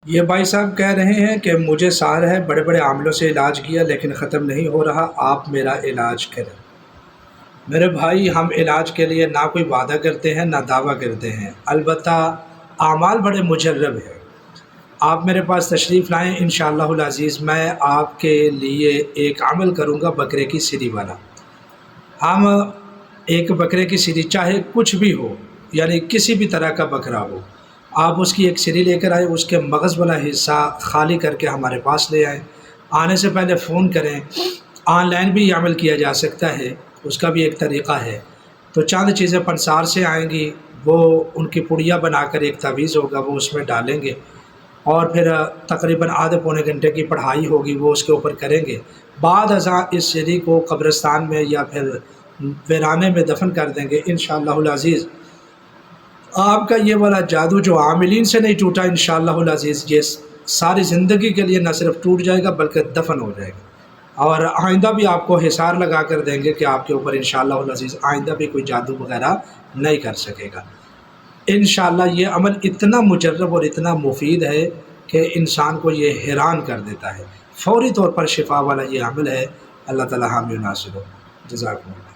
یہ بھائی صاحب کہہ رہے ہیں کہ مجھے سال ہے بڑے بڑے عاملوں سے علاج کیا لیکن ختم نہیں ہو رہا، آپ میرا علاج کریں۔ میرے بھائی، ہم علاج کے لیے نہ کوئی وعدہ کرتے ہیں نہ دعویٰ کرتے ہیں، البتہ اعمال بڑے مجرب ہیں۔ آپ میرے پاس تشریف لائیں، انشاءاللہ العزیز میں آپ کے لیے ایک عمل کروں گا بکرے کی سری والا۔ ہم ایک بکرے کی سری، چاہے کچھ بھی ہو، یعنی کسی بھی طرح کا بکرا ہو، آپ اس کی ایک سری لے کر آئیں، اس کے مغز والا حصہ خالی کر کے ہمارے پاس لے آئیں۔ آنے سے پہلے فون کریں۔ آن لائن بھی یہ عمل کیا جا سکتا ہے، اس کا بھی ایک طریقہ ہے۔ تو چند چیزیں پنسار سے آئیں گی، وہ ان کی پڑیا بنا کر ایک تعویذ ہوگا، وہ اس میں ڈالیں گے، اور پھر تقریباً آدھے پونے گھنٹے کی پڑھائی ہوگی، وہ اس کے اوپر کریں گے۔ بعد ازاں اس سری کو قبرستان میں یا پھر ویرانے میں دفن کر دیں گے انشاءاللہ العزیز۔ آپ کا یہ والا جادو جو عاملین سے نہیں ٹوٹا، انشاءاللہ العزیز یہ ساری زندگی کے لیے نہ صرف ٹوٹ جائے گا بلکہ دفن ہو جائے گا، اور آئندہ بھی آپ کو حصار لگا کر دیں گے کہ آپ کے اوپر انشاءاللہ العزیز آئندہ بھی کوئی جادو وغیرہ نہیں کر سکے گا۔ انشاءاللہ یہ عمل اتنا مجرب اور اتنا مفید ہے کہ انسان کو یہ حیران کر دیتا ہے، فوری طور پر شفا والا یہ عمل ہے۔ اللہ تعالی حامی و ناصر ہو۔ جزاکم اللہ۔